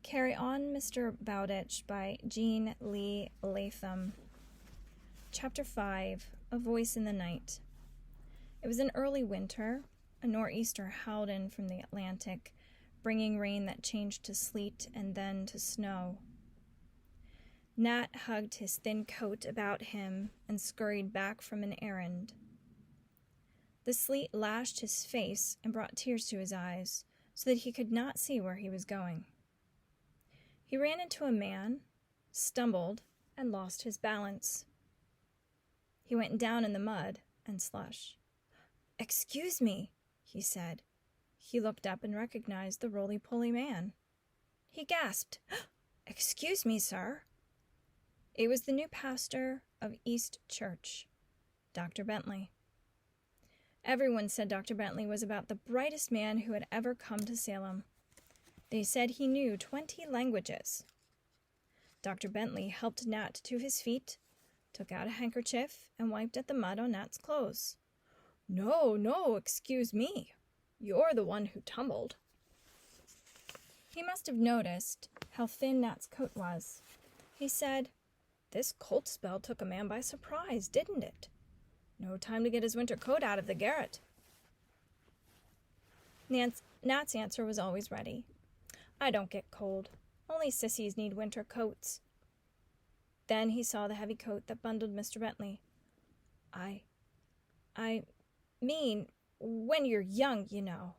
Carry On, Mr. Bowditch by Jean Lee Latham. Chapter 5, A Voice in the Night. It was an early winter. A nor'easter howled in from the Atlantic, bringing rain that changed to sleet and then to snow. Nat hugged his thin coat about him and scurried back from an errand. The sleet lashed his face and brought tears to his eyes, so that he could not see where he was going. He ran into a man, stumbled, and lost his balance. He went down in the mud and slush. "Excuse me," he said. He looked up and recognized the roly-poly man. He gasped, "Excuse me, sir." It was the new pastor of East Church, Dr. Bentley. Everyone said Dr. Bentley was about the brightest man who had ever come to Salem. They said he knew 20 languages. Dr. Bentley helped Nat to his feet, took out a handkerchief, and wiped at the mud on Nat's clothes. No, excuse me. You're the one who tumbled." He must have noticed how thin Nat's coat was. He said, "This cold spell took a man by surprise, didn't it? No time to get his winter coat out of the garret." Nat's answer was always ready. "I don't get cold. Only sissies need winter coats." Then he saw the heavy coat that bundled Mr. Bentley. I mean, when you're young, you know.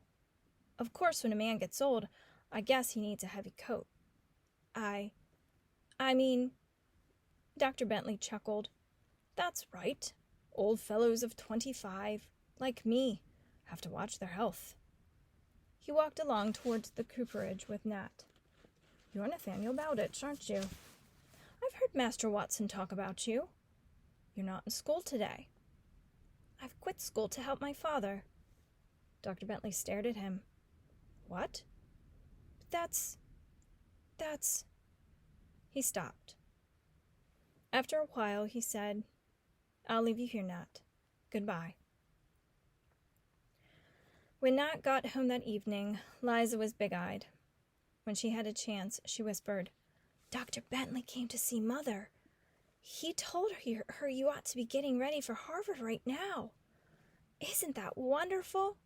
Of course, when a man gets old, I guess he needs a heavy coat. I mean," Dr. Bentley chuckled. "That's right. Old fellows of 25, like me, have to watch their health." He walked along towards the cooperage with Nat. "You're Nathaniel Bowditch, aren't you? I've heard Master Watson talk about you. You're not in school today." "I've quit school to help my father." Dr. Bentley stared at him. "What?" That's... He stopped. After a while, he said, "I'll leave you here, Nat. Goodbye." When Nat got home that evening, Liza was big-eyed. When she had a chance, she whispered, "Dr. Bentley came to see Mother. He told her you ought to be getting ready for Harvard right now. Isn't that wonderful?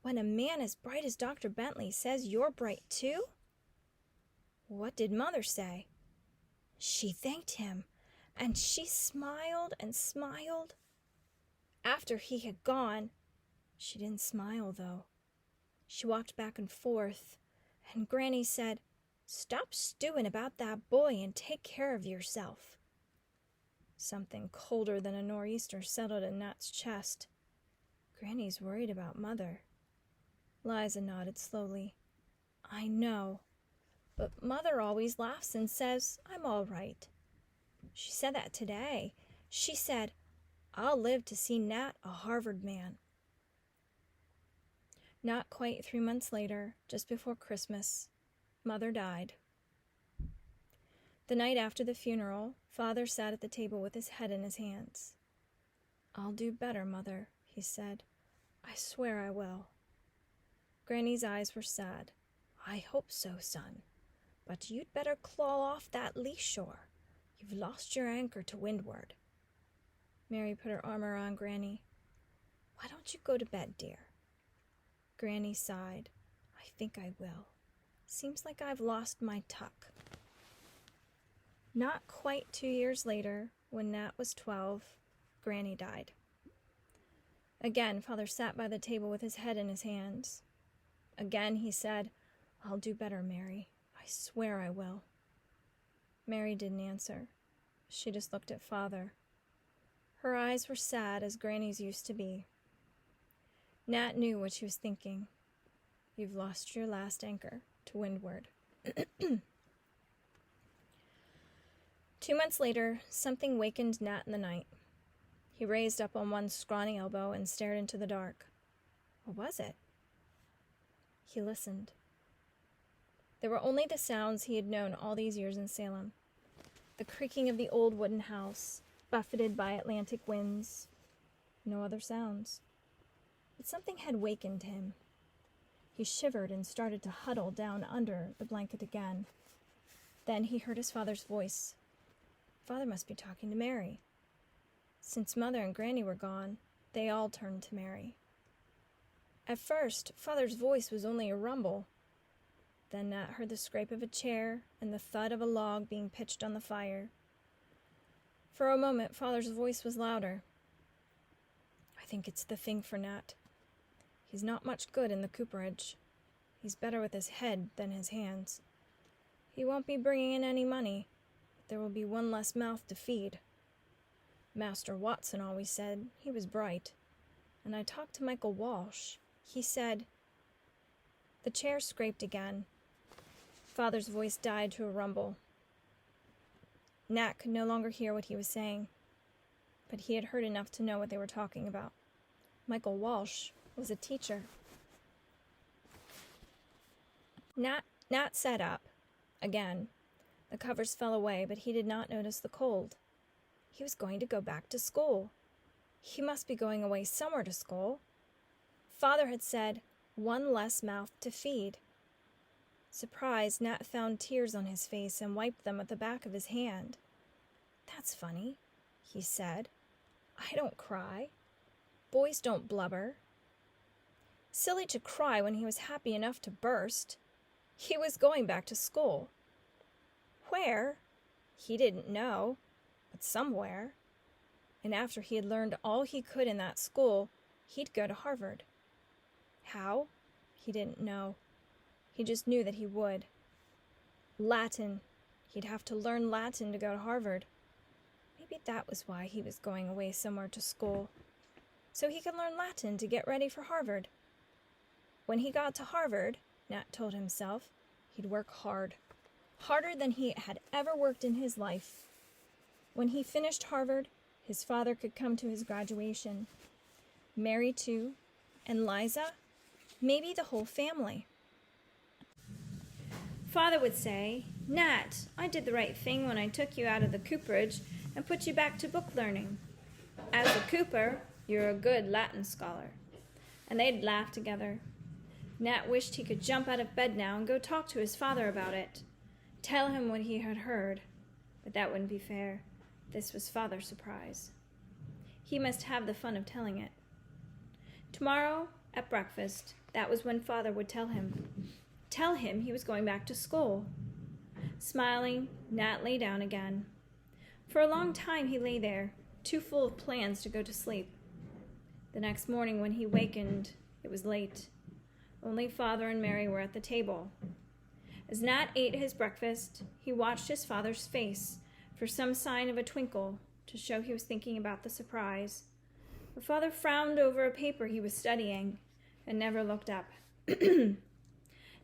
When a man as bright as Dr. Bentley says you're bright too?" "What did Mother say?" "She thanked him, and she smiled and smiled. After he had gone, she didn't smile, though. She walked back and forth, and Granny said, 'Stop stewing about that boy and take care of yourself.'" Something colder than a nor'easter settled in Nat's chest. Granny's worried about Mother. Liza nodded slowly. "I know, but Mother always laughs and says I'm all right. She said that today. She said, 'I'll live to see Nat a Harvard man.'" Not quite 3 months later, just before Christmas, Mother died. The night after the funeral, Father sat at the table with his head in his hands. "I'll do better, Mother," he said. "I swear I will." Granny's eyes were sad. "I hope so, son. But you'd better claw off that lee shore. You've lost your anchor to windward." Mary put her arm around Granny. "Why don't you go to bed, dear?" Granny sighed. "I think I will. Seems like I've lost my tuck." Not quite 2 years later, when Nat was 12, Granny died. Again, Father sat by the table with his head in his hands. Again he said, "I'll do better, Mary. I swear I will." Mary didn't answer. She just looked at Father. Her eyes were sad as Granny's used to be. Nat knew what she was thinking. You've lost your last anchor to windward. 2 months later, something wakened Nat in the night. He raised up on one scrawny elbow and stared into the dark. What was it? He listened. There were only the sounds he had known all these years in Salem. The creaking of the old wooden house, buffeted by Atlantic winds. No other sounds. But something had wakened him. He shivered and started to huddle down under the blanket again. Then he heard his father's voice. Father must be talking to Mary. Since Mother and Granny were gone, they all turned to Mary. At first, Father's voice was only a rumble. Then Nat heard the scrape of a chair and the thud of a log being pitched on the fire. For a moment, Father's voice was louder. I think it's the thing for Nat. He's not much good in the cooperage. He's better with his head than his hands. He won't be bringing in any money, but there will be one less mouth to feed. Master Watson always said he was bright, and I talked to Michael Walsh. He said... The chair scraped again. Father's voice died to a rumble. Nat could no longer hear what he was saying, but he had heard enough to know what they were talking about. Michael Walsh was a teacher. Nat sat up. Again. The covers fell away, but he did not notice the cold. He was going to go back to school. He must be going away somewhere to school. Father had said, one less mouth to feed. Surprised, Nat found tears on his face and wiped them with the back of his hand. That's funny, he said. I don't cry. Boys don't blubber. Silly to cry when he was happy enough to burst. He was going back to school. Where? He didn't know, but somewhere. And after he had learned all he could in that school, he'd go to Harvard. How? He didn't know. He just knew that he would. Latin. He'd have to learn Latin to go to Harvard. Maybe that was why he was going away somewhere to school. So he could learn Latin to get ready for Harvard. When he got to Harvard, Nat told himself, he'd work hard. Harder than he had ever worked in his life. When he finished Harvard, his father could come to his graduation. Mary, too, and Liza, maybe the whole family. Father would say, Nat, I did the right thing when I took you out of the cooperage and put you back to book learning. As a cooper, you're a good Latin scholar. And they'd laugh together. Nat wished he could jump out of bed now and go talk to his father about it. Tell him what he had heard. But that wouldn't be fair. This was Father's surprise. He must have the fun of telling it. Tomorrow, at breakfast, that was when Father would tell him. Tell him he was going back to school. Smiling, Nat lay down again. For a long time he lay there, too full of plans to go to sleep. The next morning when he wakened, it was late. Only Father and Mary were at the table. As Nat ate his breakfast, he watched his father's face for some sign of a twinkle to show he was thinking about the surprise. But Father frowned over a paper he was studying and never looked up.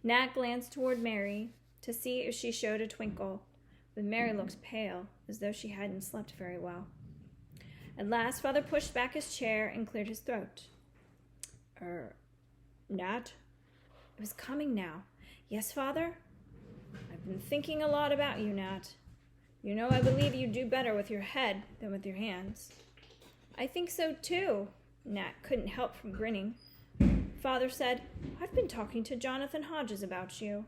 Nat glanced toward Mary to see if she showed a twinkle, but Mary looked pale, as though she hadn't slept very well. At last, Father pushed back his chair and cleared his throat. Nat? It was coming now. Yes, Father? I've been thinking a lot about you, Nat. You know I believe you do better with your head than with your hands. I think so, too. Nat couldn't help from grinning. Father said, I've been talking to Jonathan Hodges about you.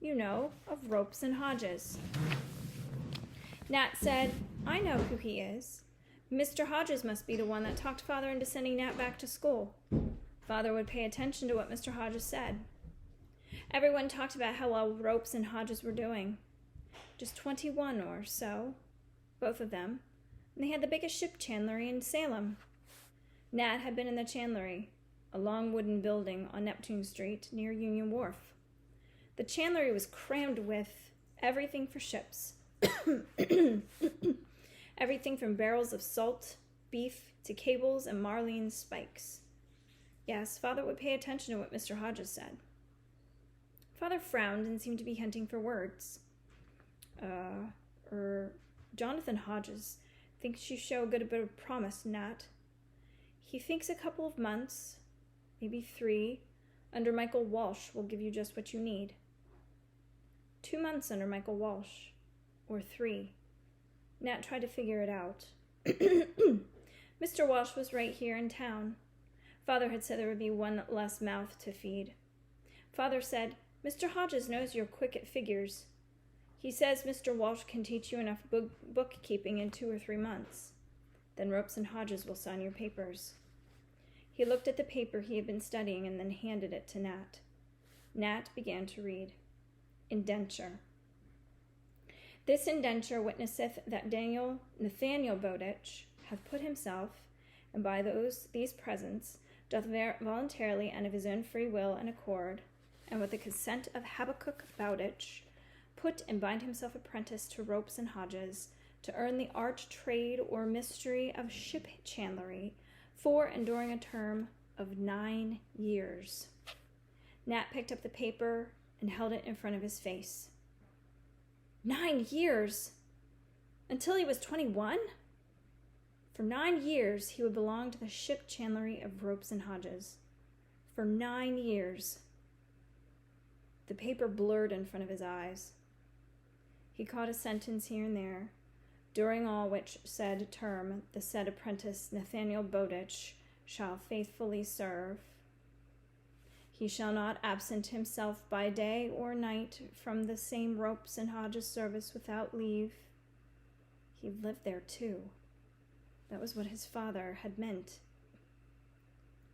You know, of Ropes and Hodges. Nat said, I know who he is. Mr. Hodges must be the one that talked Father into sending Nat back to school. Father would pay attention to what Mr. Hodges said. Everyone talked about how well Ropes and Hodges were doing. Just 21 or so, both of them, and they had the biggest ship chandlery in Salem. Nat had been in the chandlery, a long wooden building on Neptune Street near Union Wharf. The chandlery was crammed with everything for ships. Everything from barrels of salt, beef, to cables and marline spikes. Yes, Father would pay attention to what Mr. Hodges said. Father frowned and seemed to be hunting for words. Jonathan Hodges thinks you show a good bit of promise, Nat. He thinks a couple of months, maybe 3, under Michael Walsh will give you just what you need. 2 months under Michael Walsh, or 3. Nat tried to figure it out. Mr. Walsh was right here in town. Father had said there would be one less mouth to feed. Father said, Mr. Hodges knows you're quick at figures. He says Mr. Walsh can teach you enough bookkeeping in 2 or 3 months. Then Ropes and Hodges will sign your papers. He looked at the paper he had been studying and then handed it to Nat. Nat began to read. Indenture. This indenture witnesseth that Nathaniel Bowditch hath put himself, and by these presents, doth voluntarily and of his own free will and accord, and with the consent of Habakkuk Bowditch, put and bind himself apprentice to Ropes and Hodges, to earn the art, trade, or mystery of ship chandlery, for and during a term of 9 years. Nat picked up the paper and held it in front of his face. 9 years? Until he was 21? For 9 years he would belong to the ship chandlery of Ropes and Hodges. For 9 years. The paper blurred in front of his eyes. He caught a sentence here and there, during all which said term the said apprentice Nathaniel Bowditch shall faithfully serve. He shall not absent himself by day or night from the same Ropes and Hodges service without leave. He lived there too. That was what his father had meant.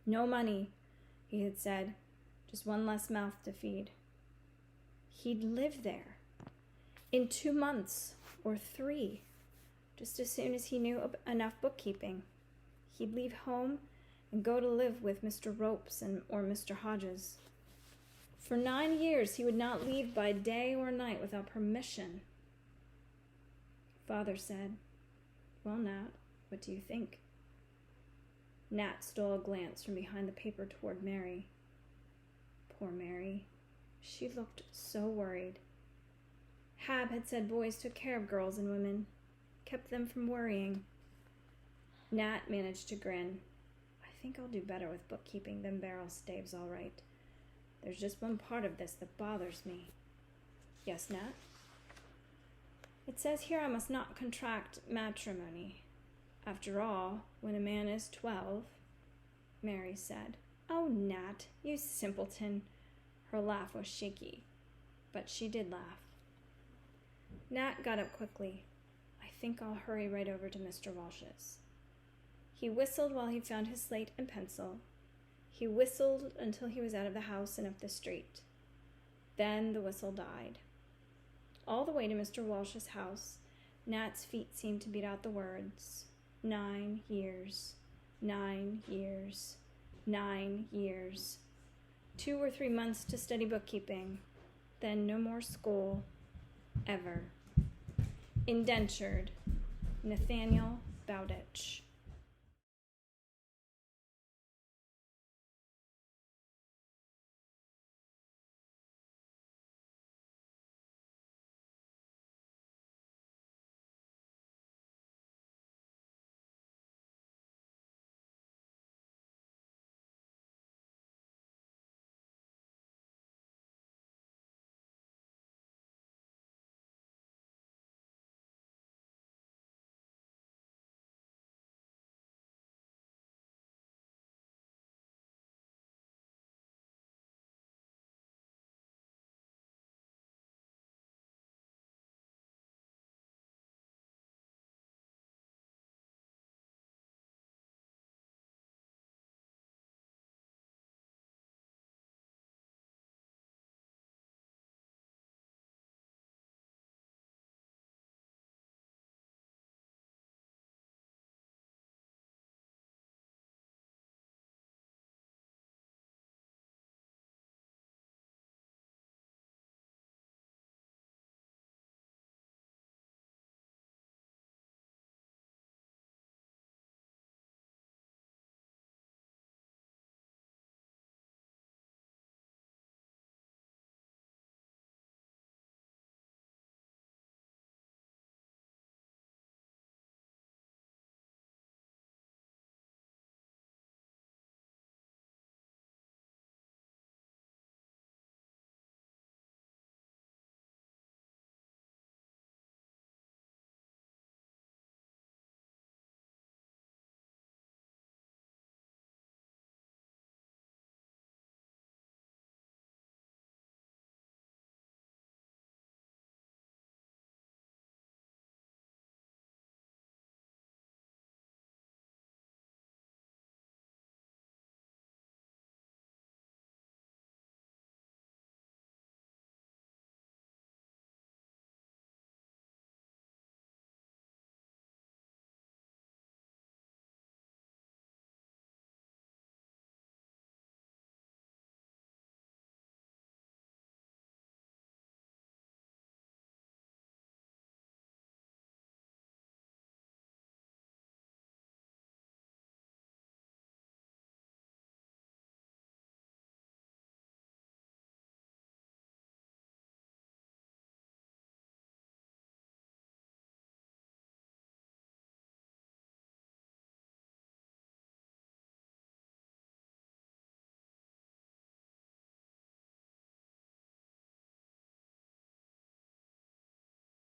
No money, he had said, just one less mouth to feed. He'd live there. In 2 months, or 3, just as soon as he knew enough bookkeeping. He'd leave home and go to live with Mr. Ropes or Mr. Hodges. For 9 years he would not leave by day or night without permission. Father said, "Well, Nat, what do you think?" Nat stole a glance from behind the paper toward Mary. Poor Mary. She looked so worried. Hab had said boys took care of girls and women, kept them from worrying. Nat managed to grin. "I think I'll do better with bookkeeping than barrel staves, all right. There's just one part of this that bothers me." "Yes, Nat?" "It says here I must not contract matrimony. After all, when a man is 12, Mary said. "Oh, Nat, you simpleton." Her laugh was shaky, but she did laugh. Nat got up quickly. "I think I'll hurry right over to Mr. Walsh's." He whistled while he found his slate and pencil. He whistled until he was out of the house and up the street. Then the whistle died. All the way to Mr. Walsh's house, Nat's feet seemed to beat out the words, 9 years, 9 years, 9 years. 2 or 3 months to study bookkeeping, then no more school, ever. Indentured, Nathaniel Bowditch.